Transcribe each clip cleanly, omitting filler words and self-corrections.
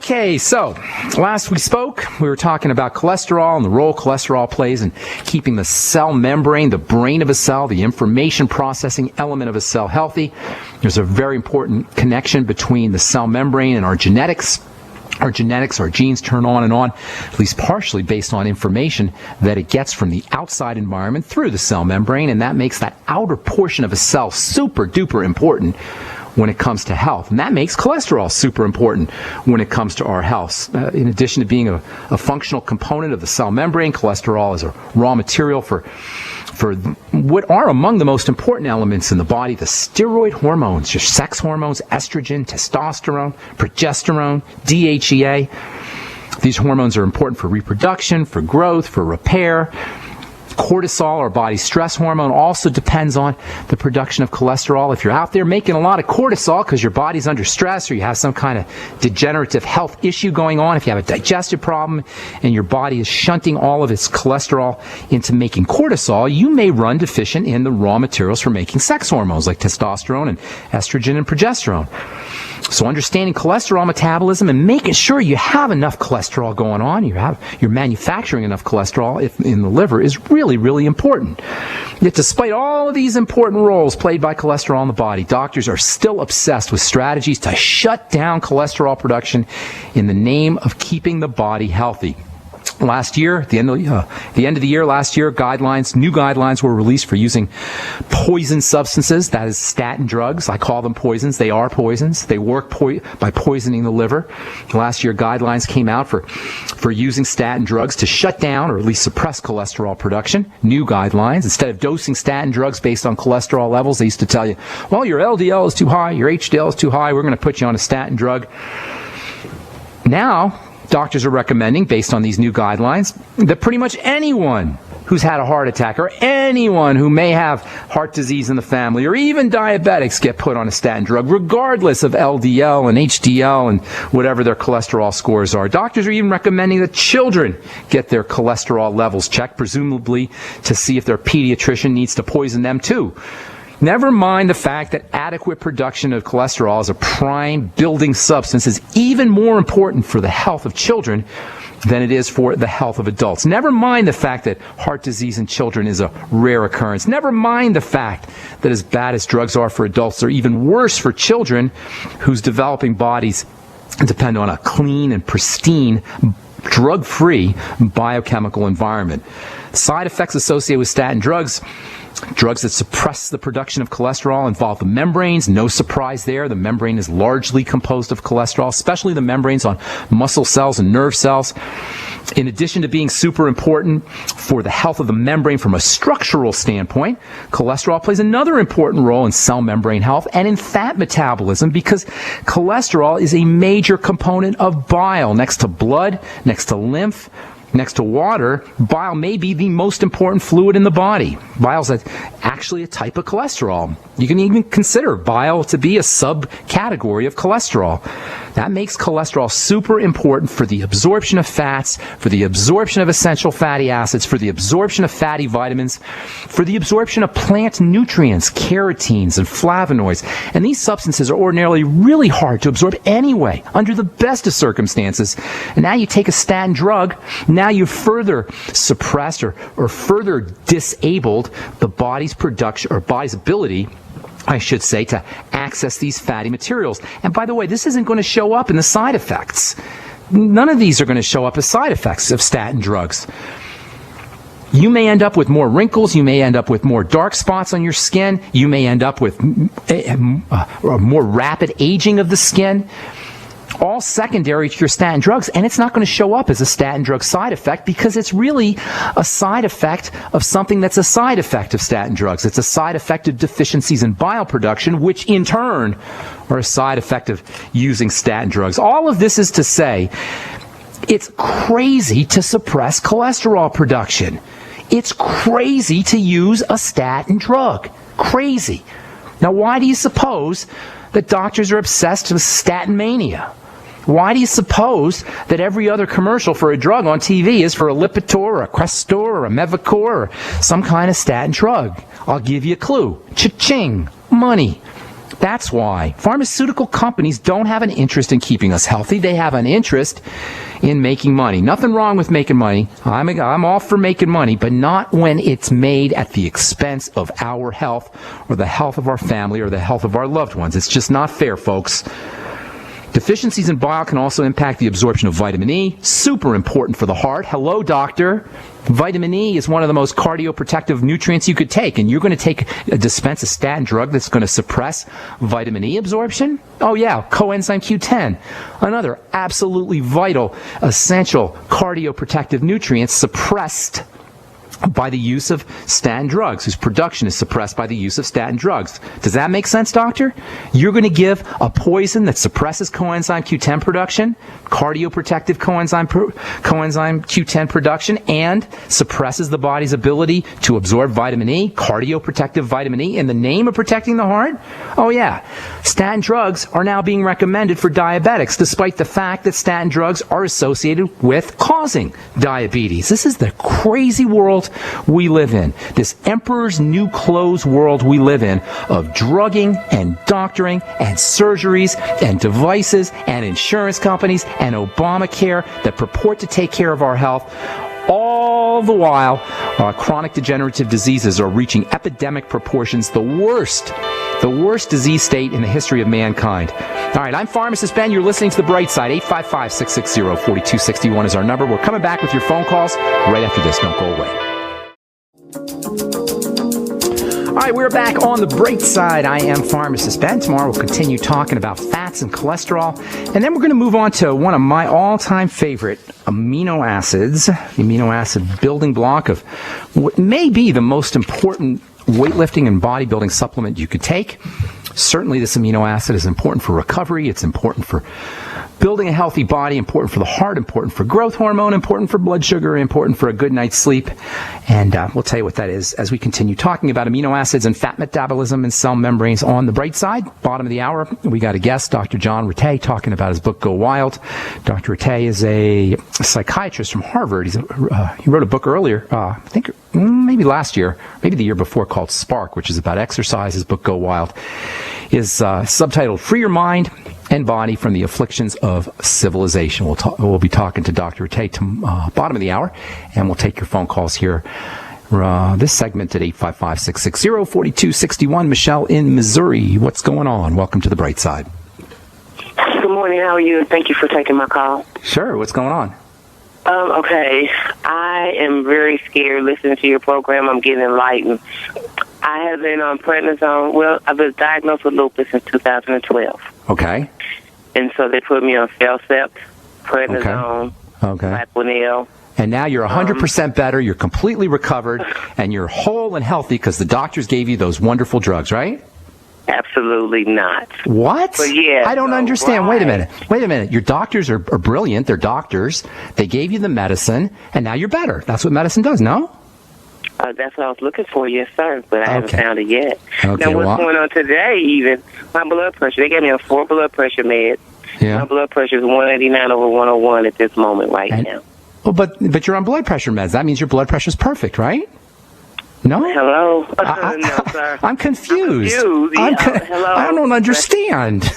Okay, so last we spoke, we were talking about cholesterol and the role cholesterol plays in keeping the cell membrane, the brain of a cell, the information processing element of a cell healthy. There's a very important connection between the cell membrane and our genetics. Our genes turn on and on, at least partially based on information that it gets from the outside environment through the cell membrane, and that makes that outer portion of a cell super duper important when it comes to health. And that makes cholesterol super important when it comes to our health. In addition to being a functional component of the cell membrane, cholesterol is a raw material for what are among the most important elements in the body, the steroid hormones, your sex hormones, estrogen, testosterone, progesterone, DHEA. These hormones are important for reproduction, for growth, for repair. Cortisol, our body's stress hormone, also depends on the production of cholesterol. If you're out there making a lot of cortisol because your body's under stress or you have some kind of degenerative health issue going on, if you have a digestive problem and your body is shunting all of its cholesterol into making cortisol, you may run deficient in the raw materials for making sex hormones like testosterone and estrogen and progesterone. So understanding cholesterol metabolism and making sure you have enough cholesterol going on, you're manufacturing enough cholesterol in the liver is really, really important. Yet despite all of these important roles played by cholesterol in the body, doctors are still obsessed with strategies to shut down cholesterol production in the name of keeping the body healthy. Last year, at the end of the year last year, new guidelines were released for using poison substances, that is statin drugs. I call them poisons. They are poisons. They work by poisoning the liver. Last year, guidelines came out for using statin drugs to shut down or at least suppress cholesterol production. New guidelines. Instead of dosing statin drugs based on cholesterol levels, they used to tell you, well, your LDL is too high, your HDL is too high, we're going to put you on a statin drug. Now, doctors are recommending, based on these new guidelines, that pretty much anyone who's had a heart attack or anyone who may have heart disease in the family or even diabetics get put on a statin drug, regardless of LDL and HDL and whatever their cholesterol scores are. Doctors are even recommending that children get their cholesterol levels checked, presumably to see if their pediatrician needs to poison them too. Never mind the fact that adequate production of cholesterol as a prime building substance is even more important for the health of children than it is for the health of adults. Never mind the fact that heart disease in children is a rare occurrence. Never mind the fact that as bad as drugs are for adults, they're even worse for children whose developing bodies depend on a clean and pristine, drug-free biochemical environment. Side effects associated with statin drugs that suppress the production of cholesterol involve the membranes. No surprise there. The membrane is largely composed of cholesterol, especially the membranes on muscle cells and nerve cells. In addition to being super important for the health of the membrane from a structural standpoint, cholesterol plays another important role in cell membrane health and in fat metabolism because cholesterol is a major component of bile. Next to blood, next to lymph, next to water, bile may be the most important fluid in the body. Bile is actually a type of cholesterol. You can even consider bile to be a subcategory of cholesterol. That makes cholesterol super important for the absorption of fats, for the absorption of essential fatty acids, for the absorption of fatty vitamins, for the absorption of plant nutrients, carotenes, and flavonoids. And these substances are ordinarily really hard to absorb anyway, under the best of circumstances. And now you take a statin drug, now you've further suppressed or further disabled the body's production, or body's ability, I should say, to access these fatty materials. And by the way, this isn't going to show up in the side effects. None of these are going to show up as side effects of statin drugs. You may end up with more wrinkles. You may end up with more dark spots on your skin. You may end up with more rapid aging of the skin. All secondary to your statin drugs, and it's not going to show up as a statin drug side effect because it's really a side effect of something that's a side effect of statin drugs. It's a side effect of deficiencies in bile production, which in turn are a side effect of using statin drugs. All of this is to say, it's crazy to suppress cholesterol production. It's crazy to use a statin drug. Crazy. Now, why do you suppose that doctors are obsessed with statin mania? Why do you suppose that every other commercial for a drug on TV is for a Lipitor or a Crestor or a Mevacor or some kind of statin drug? I'll give you a clue. Cha-ching. Money. That's why pharmaceutical companies don't have an interest in keeping us healthy. They have an interest in making money. Nothing wrong with making money. I'm all for making money, but not when it's made at the expense of our health or the health of our family or the health of our loved ones. It's just not fair, folks. Deficiencies in bile can also impact the absorption of vitamin E. Super important for the heart. Hello, doctor. Vitamin E is one of the most cardioprotective nutrients you could take, and you're going to dispense a statin drug that's going to suppress vitamin E absorption? Oh yeah, coenzyme Q10, another absolutely vital, essential cardioprotective nutrient suppressed by the use of statin drugs, whose production is suppressed by the use of statin drugs. Does that make sense, doctor? You're going to give a poison that suppresses coenzyme Q10 production, cardioprotective coenzyme Q10 production, and suppresses the body's ability to absorb vitamin E, cardioprotective vitamin E, in the name of protecting the heart? Oh yeah. Statin drugs are now being recommended for diabetics, despite the fact that statin drugs are associated with causing diabetes. This is the crazy world we live in, this emperor's new clothes world we live in, of drugging and doctoring and surgeries and devices and insurance companies and Obamacare that purport to take care of our health. All the while, chronic degenerative diseases are reaching epidemic proportions, the worst disease state in the history of mankind. All right, I'm Pharmacist Ben. You're listening to The Bright Side. 855-660-4261 is our number. We're coming back with your phone calls right after this. Don't go away. All right, we're back on The Bright Side. I am Pharmacist Ben. Tomorrow we'll continue talking about fats and cholesterol. And then we're going to move on to one of my all-time favorite amino acids, the amino acid building block of what may be the most important weightlifting and bodybuilding supplement you could take. Certainly this amino acid is important for recovery. It's important for building a healthy body, important for the heart, important for growth hormone, important for blood sugar, important for a good night's sleep. And we'll tell you what that is as we continue talking about amino acids and fat metabolism and cell membranes on The Bright Side. Bottom of the hour, we got a guest, Dr. J.Ratey, talking about his book, Go Wild. Dr. Ratey is a psychiatrist from Harvard. He wrote a book earlier, I think maybe last year, maybe the year before, called Spark, which is about exercise. His book, Go Wild, is subtitled Free Your Mind and Body from the Afflictions of Civilization. We'll be talking to Dr. Tate bottom of the hour, and we'll take your phone calls here. This segment at 855-660-4261. Michele in Missouri. What's going on? Welcome to The Bright Side. Good morning. How are you? Thank you for taking my call. Sure. What's going on? Okay. I am very scared listening to your program. I'm getting enlightened. I have been on prednisone. Well, I was diagnosed with lupus in 2012. Okay. And so they put me on Felcept, prednisone, Plaquenil. And now you're 100% better, you're completely recovered, and you're whole and healthy because the doctors gave you those wonderful drugs, right? Absolutely not. What? But yeah, I don't understand. Wait a minute. Your doctors are brilliant. They're doctors. They gave you the medicine, and now you're better. That's what medicine does, no? That's what I was looking for, yes, sir, but I haven't found it yet. Okay, now, what's going on today, even, my blood pressure, they gave me a 4 blood pressure med. Yeah. My blood pressure is 189/101 at this moment now. Well, but you're on blood pressure meds. That means your blood pressure's perfect, right? No? Hello? No, sir. I'm confused. Hello? I don't understand.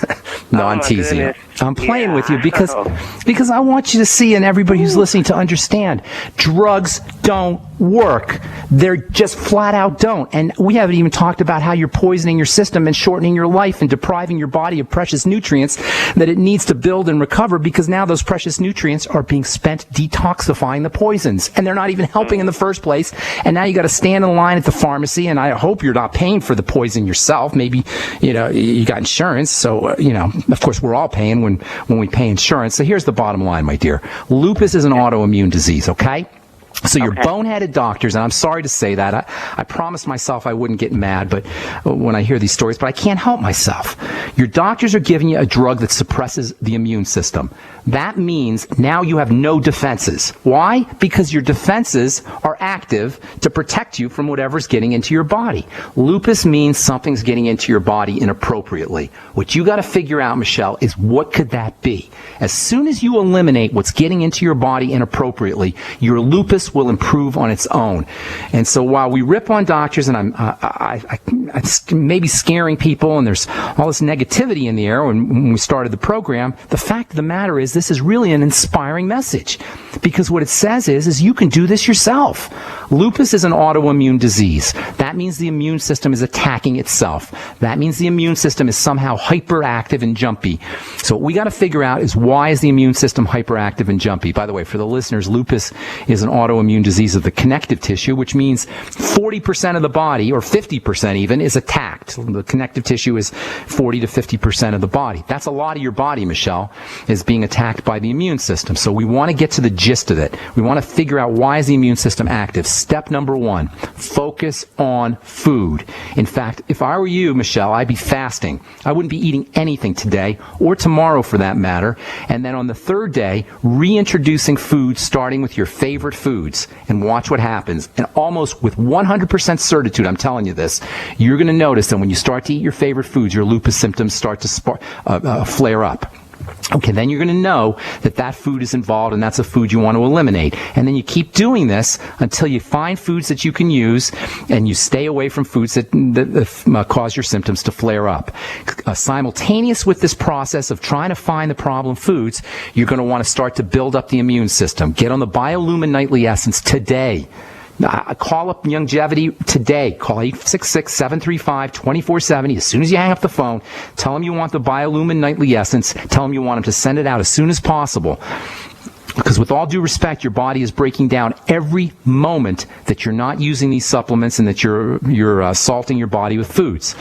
No, I'm teasing you. I'm playing with you because I want you to see, and everybody who's listening to understand, drugs don't work. They're just flat out don't. And we haven't even talked about how you're poisoning your system and shortening your life and depriving your body of precious nutrients that it needs to build and recover, because now those precious nutrients are being spent detoxifying the poisons, and they're not even helping in the first place. And now you got to stand in line at the pharmacy, and I hope you're not paying for the poison yourself. Maybe, you got insurance, so, of course we're all paying when we pay insurance. So here's the bottom line, my dear. Lupus is an autoimmune disease, okay? So your boneheaded doctors, and I'm sorry to say that, I promised myself I wouldn't get mad but when I hear these stories, but I can't help myself. Your doctors are giving you a drug that suppresses the immune system. That means now you have no defenses. Why? Because your defenses are active to protect you from whatever's getting into your body. Lupus means something's getting into your body inappropriately. What you got to figure out, Michele, is what could that be? As soon as you eliminate what's getting into your body inappropriately, your lupus will improve on its own. And so while we rip on doctors, and I maybe scaring people, and there's all this negativity in the air when we started the program. The fact of the matter is this is really an inspiring message, because what it says is you can do this yourself. Lupus is an autoimmune disease. That means the immune system is attacking itself. That means the immune system is somehow hyperactive and jumpy. So what we got to figure out is, why is the immune system hyperactive and jumpy? By the way, for the listeners, lupus is an autoimmune disease of the connective tissue, which means 40% of the body, or 50% even, is attacked. The connective tissue is 40 to 50% of the body. That's a lot of your body, Michele, is being attacked by the immune system. So we want to get to the gist of it. We want to figure out, why is the immune system active? Step number one, focus on food. In fact, if I were you, Michele, I'd be fasting. I wouldn't be eating anything today, or tomorrow for that matter. And then on the third day, reintroducing food, starting with your favorite foods, and watch what happens. And almost with 100% certitude, I'm telling you this, you're going to notice that when you start to eat your favorite foods, your lupus symptoms start to flare up. Okay, then you're going to know that that food is involved, and that's a food you want to eliminate. And then you keep doing this until you find foods that you can use, and you stay away from foods that cause your symptoms to flare up. Simultaneous with this process of trying to find the problem foods, you're going to want to start to build up the immune system. Get on the BioLumin Nightly Essence today. Call up Longevity today. Call 866-735-2470. As soon as you hang up the phone, tell them you want the BioLumin Nightly Essence. Tell them you want them to send it out as soon as possible. Because with all due respect, your body is breaking down every moment that you're not using these supplements, and that you're salting your body with foods.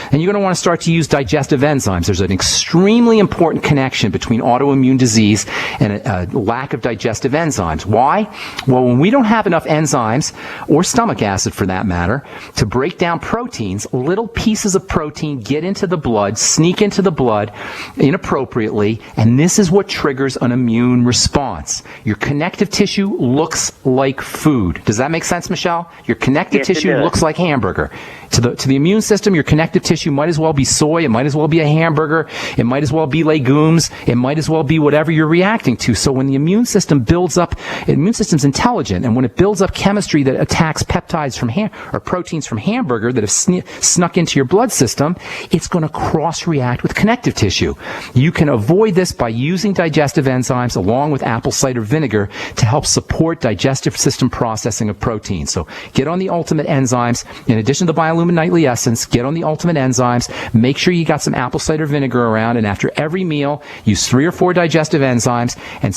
And you're going to want to start to use digestive enzymes. There's an extremely important connection between autoimmune disease and a lack of digestive enzymes. Why? Well, when we don't have enough enzymes, or stomach acid for that matter, to break down proteins, little pieces of protein get into the blood, sneak into the blood inappropriately, and this is what triggers an immune response. Your connective tissue looks like food. Does that make sense, Michele? Your connective tissue looks like hamburger. To the immune system, your connective tissue might as well be soy, it might as well be a hamburger, it might as well be legumes, it might as well be whatever you're reacting to. So when the immune system builds up, the immune system's intelligent, and when it builds up chemistry that attacks peptides from or proteins from hamburger that have snuck into your blood system, it's going to cross-react with connective tissue. You can avoid this by using digestive enzymes along with apple cider vinegar to help support digestive system processing of proteins. So get on the ultimate enzymes. In addition to the BioLumin Nightly Essence, get on the ultimate enzymes. Make sure you got some apple cider vinegar around, and after every meal, use 3 or 4 digestive enzymes and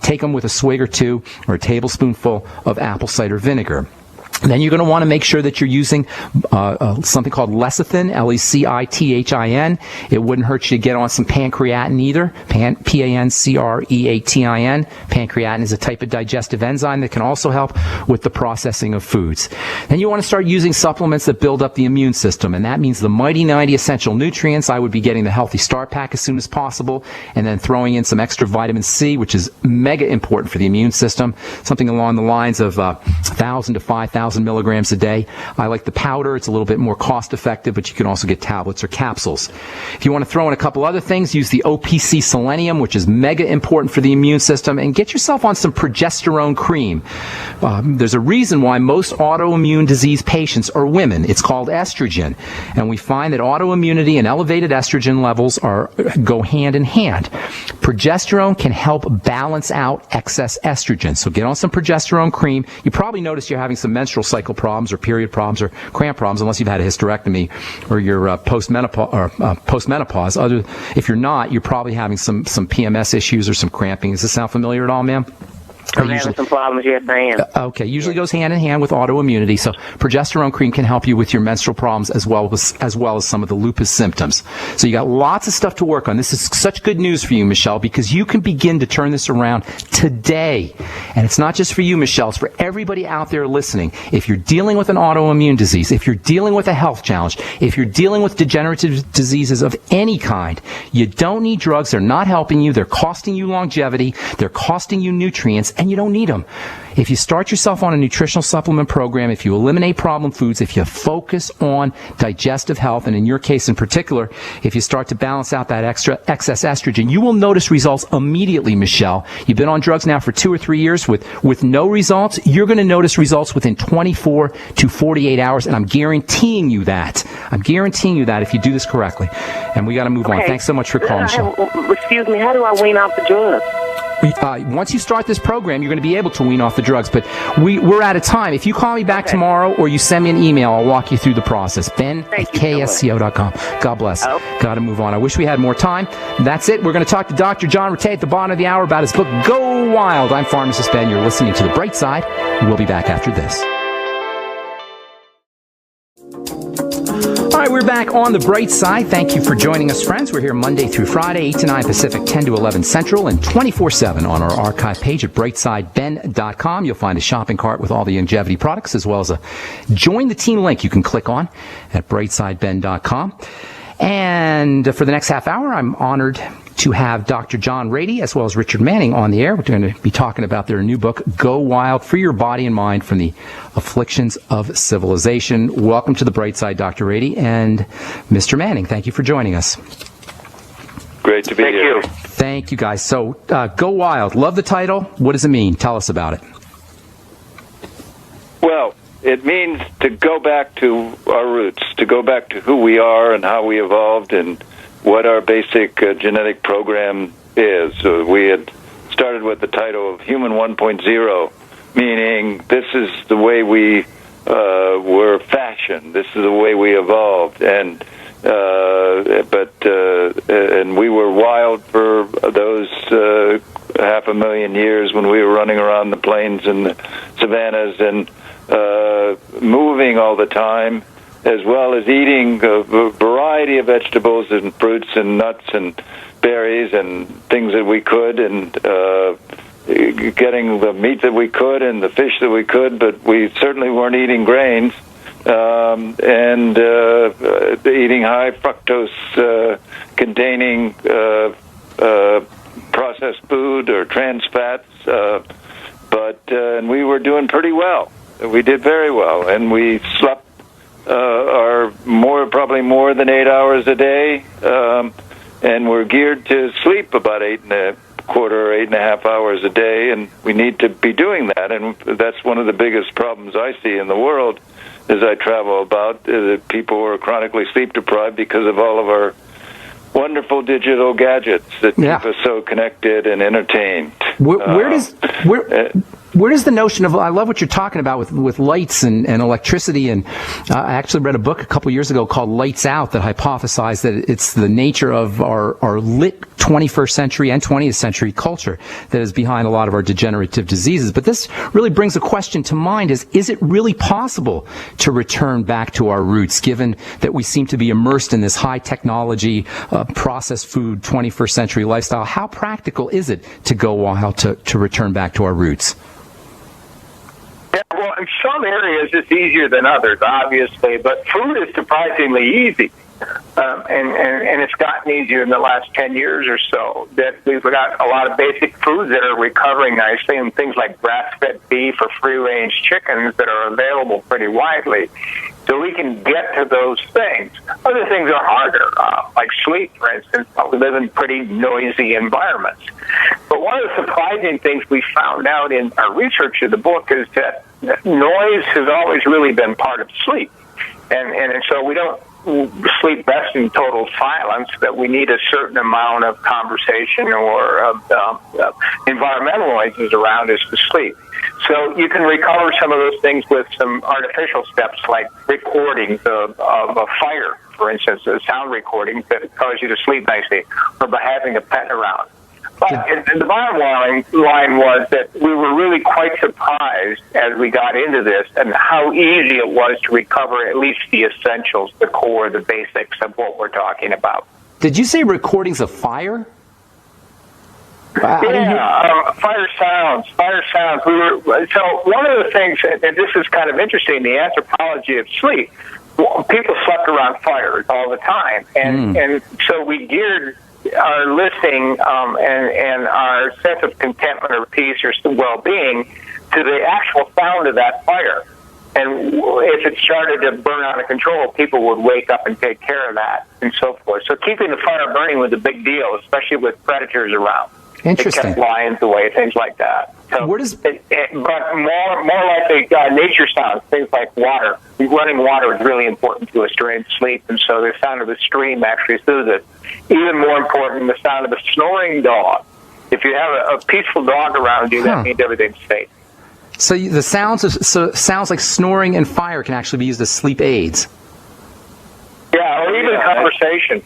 take them with a swig or two, or a tablespoonful of apple cider vinegar. Then you're going to want to make sure that you're using something called lecithin, Lecithin. It wouldn't hurt you to get on some pancreatin either, Pancreatin. Pancreatin is a type of digestive enzyme that can also help with the processing of foods. Then you want to start using supplements that build up the immune system, and that means the Mighty 90 Essential Nutrients. I would be getting the Healthy Start Pack as soon as possible, and then throwing in some extra vitamin C, which is mega important for the immune system, something along the lines of 1,000 to 5,000 milligrams a day. I like the powder. It's a little bit more cost effective, but you can also get tablets or capsules. If you want to throw in a couple other things, use the OPC Selenium, which is mega important for the immune system, and get yourself on some progesterone cream. There's a reason why most autoimmune disease patients are women. It's called estrogen, and we find that autoimmunity and elevated estrogen levels go hand in hand. Progesterone can help balance out excess estrogen, so get on some progesterone cream. You probably notice you're having some menstrual cycle problems, or period problems, or cramp problems, unless you've had a hysterectomy or you're post-menopause. If you're not, you're probably having some PMS issues or some cramping. Does this sound familiar at all, ma'am? I'm having some problems, yes, I am. Okay, usually goes hand in hand with autoimmunity. So progesterone cream can help you with your menstrual problems as well as some of the lupus symptoms. So you got lots of stuff to work on. This is such good news for you, Michele, because you can begin to turn this around today. And it's not just for you, Michele. It's for everybody out there listening. If you're dealing with an autoimmune disease, if you're dealing with a health challenge, if you're dealing with degenerative diseases of any kind, you don't need drugs. They're not helping you. They're costing you longevity. They're costing you nutrients. and you don't need them. If you start yourself on a nutritional supplement program, if you eliminate problem foods, if you focus on digestive health, and in your case in particular, if you start to balance out that excess estrogen, you will notice results immediately, Michele. You've been on drugs now for 2 or 3 years with no results. You're going to notice results within 24 to 48 hours, and I'm guaranteeing you that. I'm guaranteeing you that if you do this correctly. And we got to move on. Thanks so much for calling, Michele. Excuse me, how do I wean off the drugs? Once you start this program, you're going to be able to wean off the drugs. But we're out of time. If you call me back tomorrow or you send me an email, I'll walk you through the process. Ben@ksco.com. God bless. Got to move on. I wish we had more time. That's it. We're going to talk to Dr. J.Ratey at the bottom of the hour about his book, Go Wild. I'm Pharmacist Ben. You're listening to The Bright Side. We'll be back after this. All right, we're back on The Bright Side. Thank you for joining us, friends. We're here Monday through Friday, 8 to 9 Pacific, 10 to 11 Central, and 24/7 on our archive page at brightsideben.com. You'll find a shopping cart with all the longevity products, as well as a Join the Team link you can click on at brightsideben.com. And for the next half hour, I'm honored to have Dr. J.Ratey as well as Richard Manning on the air. We're going to be talking about their new book, Go Wild, Free Your Body and Mind from the Afflictions of Civilization. Welcome to The Bright Side, Dr. Ratey and Mr. Manning. Thank you for joining us. Great to be here. Thank you, guys. So, Go Wild. Love the title. What does it mean? Tell us about it. Well, it means to go back to our roots, to go back to who we are and how we evolved and what our basic genetic program is. So we had started with the title of Human 1.0, meaning this is the way we were fashioned. This is the way we evolved, and we were wild for those 500,000 years when we were running around the plains and the savannas and moving all the time, as well as eating a variety of vegetables and fruits and nuts and berries and things that we could, and getting the meat that we could and the fish that we could, but we certainly weren't eating grains, and eating high fructose containing processed food or trans fats, and we were doing pretty well. We did very well, and we slept probably more than 8 hours a day, and we're geared to sleep about 8.25 hours a day, and we need to be doing that. And that's one of the biggest problems I see in the world as I travel about, is that people are chronically sleep deprived because of all of our wonderful digital gadgets that keep us so connected and entertained. Where does the notion of, I love what you're talking about with lights and electricity, and I actually read a book a couple years ago called Lights Out that hypothesized that it's the nature of our lit 21st century and 20th century culture that is behind a lot of our degenerative diseases. But this really brings a question to mind: is it really possible to return back to our roots, given that we seem to be immersed in this high technology, processed food, 21st century lifestyle? How practical is it to go wild, to return back to our roots? Yeah, well, in some areas it's easier than others, obviously, but food is surprisingly easy. And it's gotten easier in the last 10 years or so, that we've got a lot of basic foods that are recovering nicely, and things like grass-fed beef or free-range chickens that are available pretty widely. So we can get to those things. Other things are harder, like sleep, for instance. We live in pretty noisy environments. But one of the surprising things we found out in our research of the book is that noise has always really been part of sleep. And so we don't sleep best in total silence, that we need a certain amount of conversation or environmental noises around us to sleep. So you can recover some of those things with some artificial steps, like recordings of a fire, for instance, a sound recording that cause you to sleep nicely, or by having a pet around. But the bottom line was that we were really quite surprised as we got into this and how easy it was to recover at least the essentials, the core, the basics of what we're talking about. Did you say recordings of fire? Fire sounds. So one of the things, and this is kind of interesting, the anthropology of sleep. People slept around fires all the time, and so we geared our listening and our sense of contentment or peace or well-being to the actual sound of that fire. And if it started to burn out of control, people would wake up and take care of that and so forth. So keeping the fire burning was a big deal, especially with predators around. Interesting. It kept lions away, things like that. So, Where does... but more like the nature sounds, things like water. Running water is really important to us during sleep, and so the sound of the stream actually soothes us. Even more important, the sound of a snoring dog. If you have a peaceful dog around you, that means everything's safe. So the sounds like snoring and fire can actually be used as sleep aids. Yeah, or even conversation.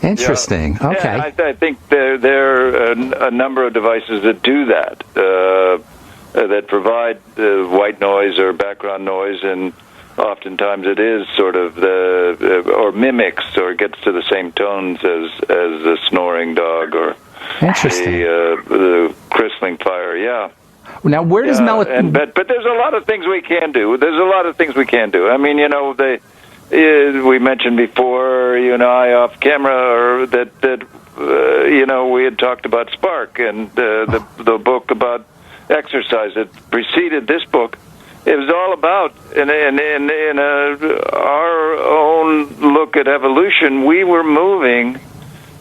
Interesting. Yeah. Okay. Yeah, I think there are a number of devices that do that, that provide white noise or background noise, and oftentimes it is sort of or mimics or gets to the same tones as a snoring dog or the crystalling fire. Yeah. Now, where does melatonin... But there's a lot of things we can do. I mean, we mentioned before, you and I off camera, that we had talked about Spark and the book about exercise that preceded this book. It was all about, in our own look at evolution, we were moving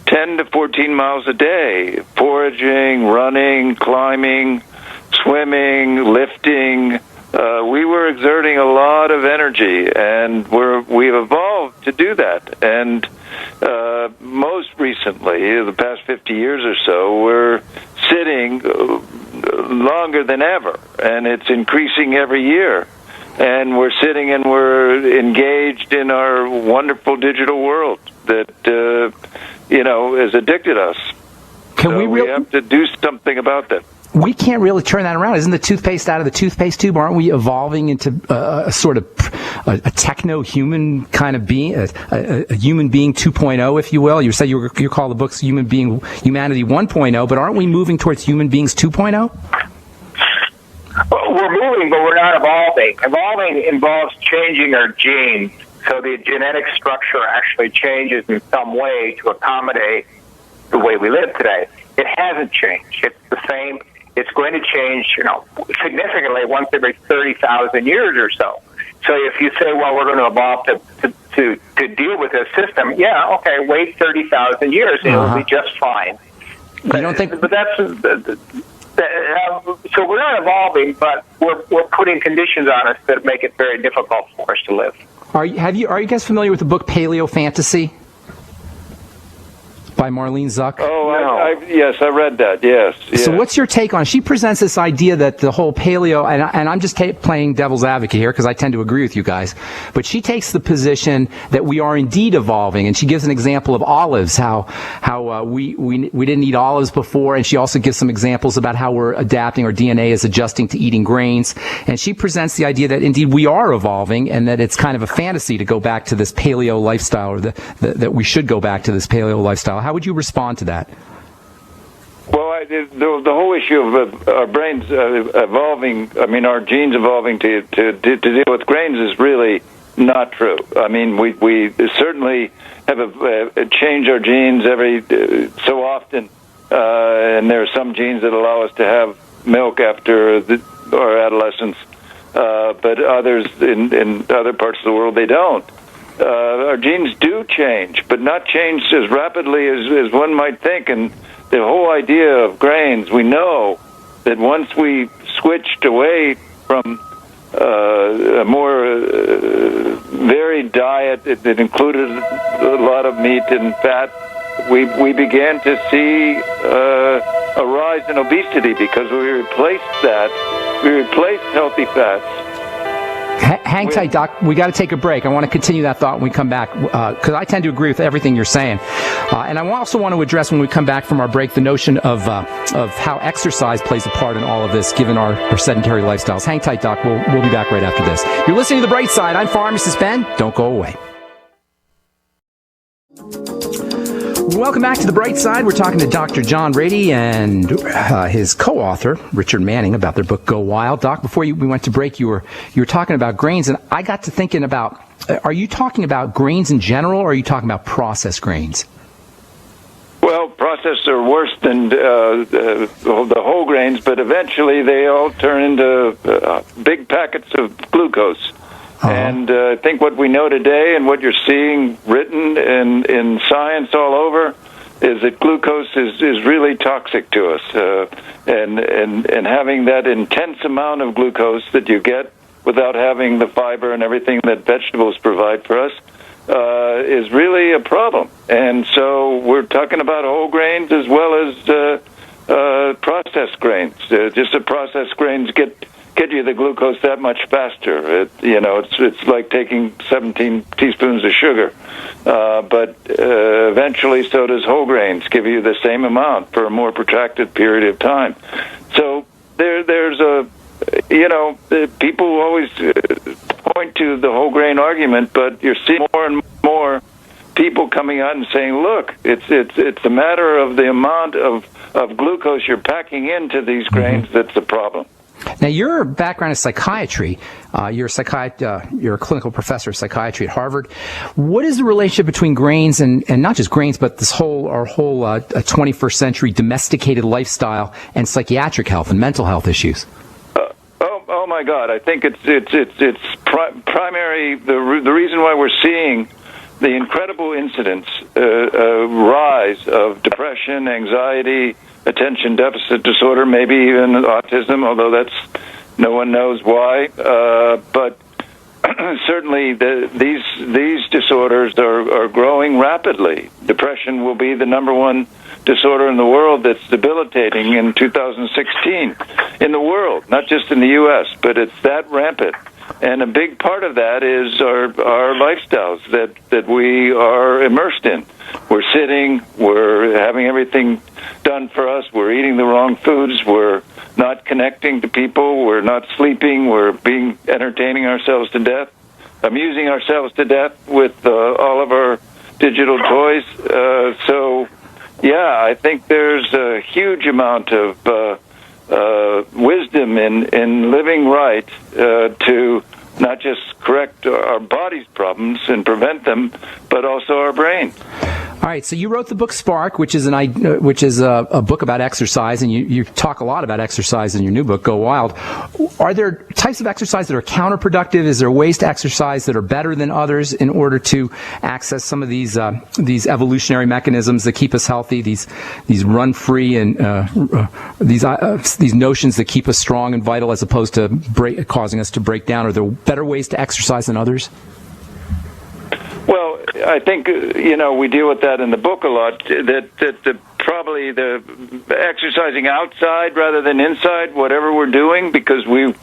10 to 14 miles a day, foraging, running, climbing, swimming, lifting. We were exerting a lot of energy, and we've evolved to do that. And most recently, the past 50 years or so, we're sitting longer than ever, and it's increasing every year. And we're sitting and we're engaged in our wonderful digital world that has addicted us. We have to do something about that. We can't really turn that around. Isn't the toothpaste out of the toothpaste tube? Aren't we evolving into a sort of a techno-human kind of being, a human being 2.0, if you will? You say you call the books Humanity 1.0, but aren't we moving towards human beings 2.0? We're moving, but we're not evolving. Evolving involves changing our genes, so the genetic structure actually changes in some way to accommodate the way we live today. It hasn't changed. It's the same. It's going to change, significantly once every 30,000 years or so. So if you say, well, we're going to evolve to deal with this system, yeah, okay, wait 30,000 years and it'll be just fine. You don't think? But that's so we're not evolving, but we're putting conditions on us that make it very difficult for us to live. Are you guys familiar with the book Paleo Fantasy by Marlene Zuck? Oh, no. Yes, I read that, yes. So what's your take on it? She presents this idea that the whole paleo, and I'm just playing devil's advocate here because I tend to agree with you guys, but she takes the position that we are indeed evolving, and she gives an example of olives, how we didn't eat olives before, and she also gives some examples about how we're adapting, our DNA is adjusting to eating grains, and she presents the idea that indeed we are evolving, and that it's kind of a fantasy to go back to this paleo lifestyle, or that we should go back to this paleo lifestyle. How would you respond to that? Well, the whole issue of our brains evolving, our genes evolving to deal with grains is really not true. I mean, we certainly have changed our genes every so often, and there are some genes that allow us to have milk after our adolescence, but others in other parts of the world, they don't. Our genes do change, but not change as rapidly as one might think. And the whole idea of grains, we know that once we switched away from a more varied diet that included a lot of meat and fat, we began to see a rise in obesity because we replaced healthy fats. Hang tight, Doc. We got to take a break. I want to continue that thought when we come back, because I tend to agree with everything you're saying. And I also want to address, when we come back from our break, the notion of how exercise plays a part in all of this, given our sedentary lifestyles. Hang tight, Doc. We'll be back right after this. You're listening to The Bright Side. I'm Pharmacist Ben. Don't go away. Welcome back to The Bright Side. We're talking to Dr. J.Ratey and his co-author, Richard Manning, about their book, Go Wild. Doc, before we went to break, you were talking about grains, and I got to thinking about, are you talking about grains in general, or are you talking about processed grains? processed are worse than the whole grains, but eventually they all turn into big packets of glucose. And I think what we know today and what you're seeing written in science all over is that glucose is really toxic to us. And having that intense amount of glucose that you get without having the fiber and everything that vegetables provide for us is really a problem. And so we're talking about whole grains as well as processed grains. Just the processed grains get you the glucose that much faster. It's like taking 17 teaspoons of sugar. But eventually, so does whole grains, give you the same amount for a more protracted period of time. So there's people always point to the whole grain argument, but you're seeing more and more people coming out and saying, look, it's a matter of the amount of glucose you're packing into these grains that's the problem. Now, your background is psychiatry. You're a clinical professor of psychiatry at Harvard. What is the relationship between grains and not just grains, but our whole 21st century domesticated lifestyle and psychiatric health and mental health issues? Oh my God! I think it's primary. The reason why we're seeing the incredible incidence rise of depression, anxiety, attention deficit disorder, maybe even autism, although no one knows why. But certainly these disorders are growing rapidly. Depression will be the number one disorder in the world that's debilitating in 2016 in the world, not just in the U.S., but it's that rampant. And a big part of that is our lifestyles that we are immersed in. We're sitting, we're having everything done for us, we're eating the wrong foods, we're not connecting to people, we're not sleeping, we're entertaining ourselves to death, amusing ourselves to death with all of our digital toys. So, yeah, I think there's a huge amount of wisdom in living right to not just correct our body's problems and prevent them, but also our brain. All right, so you wrote the book Spark, which is a book about exercise, and you talk a lot about exercise in your new book, Go Wild. Are there types of exercise that are counterproductive? Is there ways to exercise that are better than others in order to access some of these evolutionary mechanisms that keep us healthy? These run-free and these notions that keep us strong and vital, as opposed to causing us to break down. Are there better ways to exercise than others? Well, I think we deal with that in the book a lot. That probably the exercising outside rather than inside, whatever we're doing, because we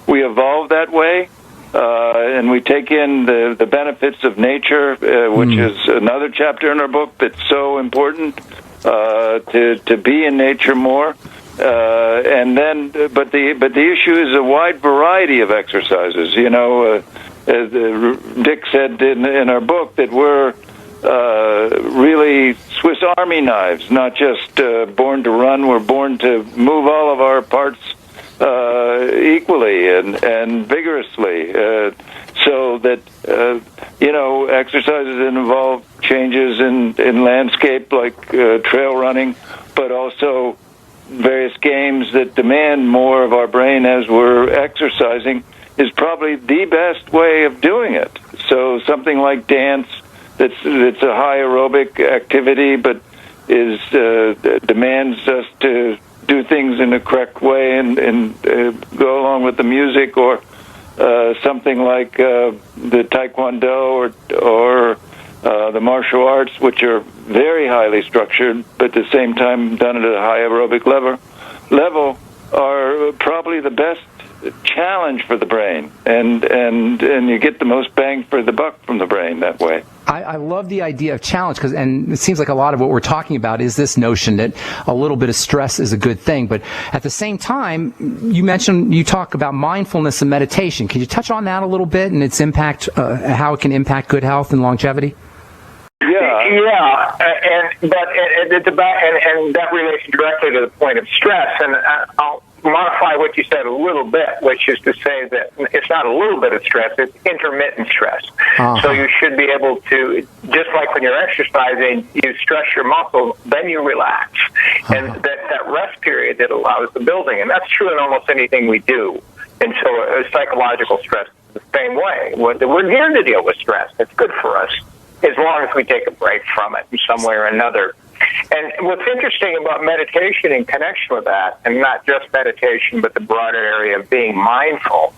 evolved that way, and we take in the benefits of nature, which is another chapter in our book that's so important to be in nature more. And then, but the issue is a wide variety of exercises. Dick said in our book that we're really Swiss Army knives, not just born to run. We're born to move all of our parts equally and vigorously. So that exercises involve changes in landscape like trail running, but also various games that demand more of our brain as we're exercising is probably the best way of doing it. So something like dance, that's a high aerobic activity, but demands us to do things in a correct way and go along with the music, or something like the Taekwondo or the martial arts, which are very highly structured, but at the same time done at a high aerobic level, are probably the best challenge for the brain, and you get the most bang for the buck from the brain that way. I love the idea of challenge, and it seems like a lot of what we're talking about is this notion that a little bit of stress is a good thing. But at the same time, you talk about mindfulness and meditation. Can you touch on that a little bit and its impact, how it can impact good health and longevity? Yeah, and that relates directly to the point of stress. And modify what you said a little bit, which is to say that it's not a little bit of stress, it's intermittent stress. So you should be able to, just like when you're exercising, you stress your muscles, then you relax. And that rest period that allows the building. And that's true in almost anything we do. And so psychological stress is the same way. We're here to deal with stress. It's good for us as long as we take a break from it in some way or another. And what's interesting about meditation in connection with that, and not just meditation, but the broader area of being mindful,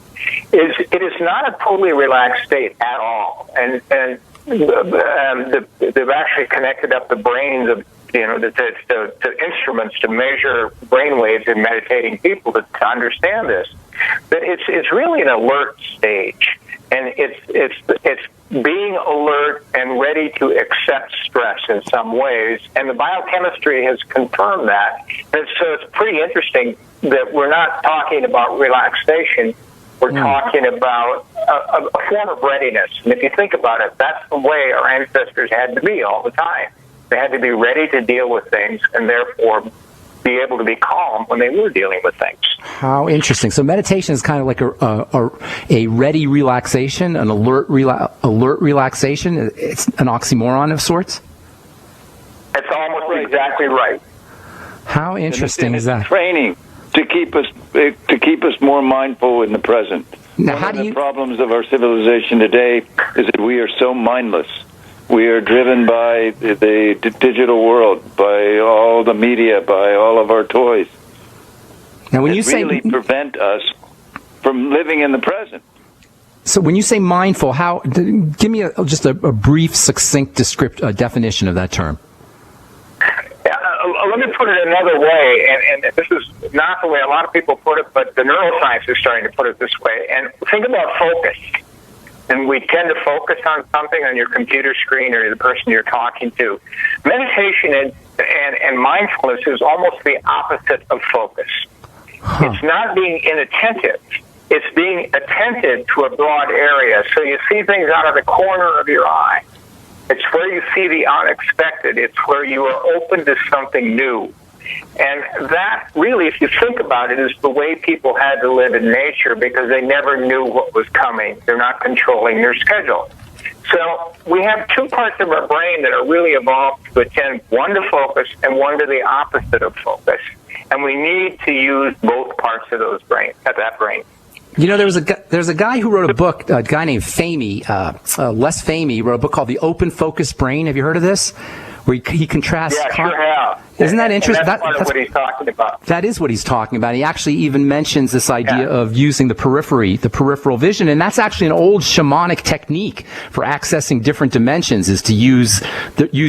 is it is not a totally relaxed state at all. And they've actually connected up the brains of to instruments to measure brain waves in meditating people to understand this. But it's really an alert stage, and it's being alert and ready to accept stress in some ways, and the biochemistry has confirmed that. And so it's pretty interesting that we're not talking about relaxation, we're talking about a form of readiness. And if you think about it, that's the way our ancestors had to be all the time. They had to be ready to deal with things and therefore be able to be calm when they were dealing with things. How interesting. So meditation is kind of like a ready relaxation, an alert relaxation. It's an oxymoron of sorts? It's almost exactly right. How interesting is that? Training to keep us more mindful in the present. Now, One of the problems of our civilization today is that we are so mindless. We are driven by the digital world, by all the media, by all of our toys. Now, when you really prevent us from living in the present. So when you say mindful, give me just a brief, succinct definition of that term. Let me put it another way, and this is not the way a lot of people put it, but the neuroscience is starting to put it this way. And think about focus. And we tend to focus on something on your computer screen or the person you're talking to. Meditation and mindfulness is almost the opposite of focus. It's not being inattentive. It's being attentive to a broad area. So you see things out of the corner of your eye. It's where you see the unexpected. It's where you are open to something new. And that really, if you think about it, is the way people had to live in nature because they never knew what was coming. They're not controlling their schedule. So we have two parts of our brain that are really evolved to attend, one to focus and one to the opposite of focus. And we need to use both parts of that brain. You know, there's a guy who wrote a book, a guy named Fahmy, Les Fahmy, wrote a book called The Open Focus Brain. Have you heard of this? Where he contrasts... Yeah, sure have. Isn't that interesting? And that's what he's talking about. That is what he's talking about. He actually even mentions this idea of using the peripheral vision, and that's actually an old shamanic technique for accessing different dimensions, is to use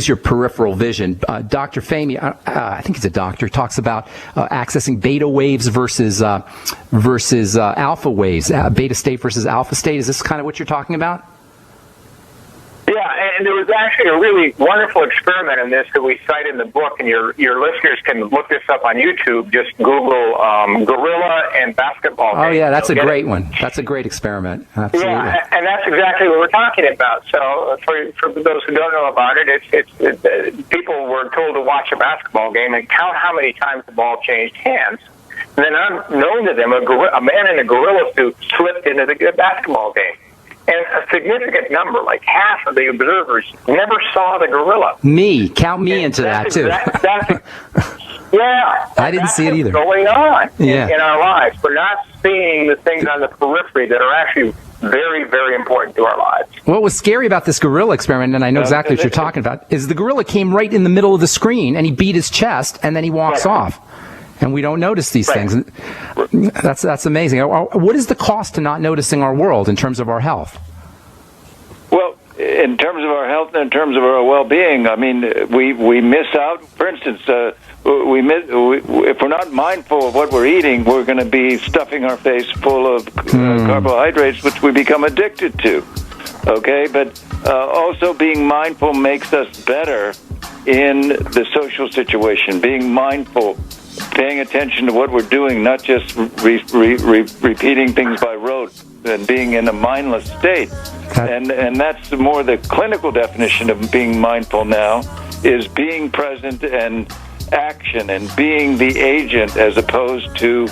your peripheral vision. Dr. Fahmy, I think he's a doctor, talks about accessing beta waves versus alpha waves, beta state versus alpha state. Is this kind of what you're talking about? Yeah, and there was actually a really wonderful experiment in this that we cite in the book, and your listeners can look this up on YouTube. Just Google gorilla and basketball game. Oh, yeah, that's a great one. That's a great experiment. Absolutely. Yeah, and that's exactly what we're talking about. So for those who don't know about it, it's people were told to watch a basketball game and count how many times the ball changed hands. And then unknown to them, a man in a gorilla suit slipped into the basketball game. And a significant number, like half of the observers, never saw the gorilla. Count me into that, too. Yeah. I didn't see it either. What's going on in our lives. We're not seeing the things on the periphery that are actually very, very important to our lives. What was scary about this gorilla experiment, and I know exactly what you're talking about, is the gorilla came right in the middle of the screen, and he beat his chest, and then he walks off. And we don't notice these things. That's amazing. What is the cost to not noticing our world in terms of our health? Well, in terms of our health and in terms of our well-being, I mean, we miss out. For instance, if we're not mindful of what we're eating, we're going to be stuffing our face full of carbohydrates, which we become addicted to. Okay, but also being mindful makes us better in the social situation. Being mindful, paying attention to what we're doing, not just repeating things by rote, and being in a mindless state. And that's more the clinical definition of being mindful now, is being present and action and being the agent as opposed to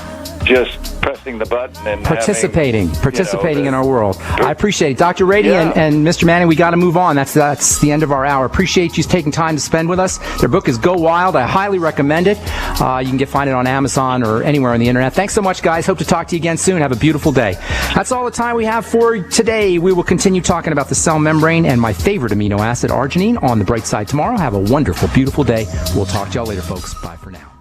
just pressing the button and participating having, in our world. I appreciate it. Dr. Ratey and Mr. Manning, we got to move on. That's the end of our hour. Appreciate you taking time to spend with us. Their book is Go Wild. I highly recommend it. You can find it on Amazon or anywhere on the internet. Thanks so much, guys. Hope to talk to you again soon. Have a beautiful day. That's all the time we have for today. We will continue talking about the cell membrane and my favorite amino acid, arginine, on The Bright Side tomorrow. Have a wonderful, beautiful day. We'll talk to y'all later, folks. Bye for now.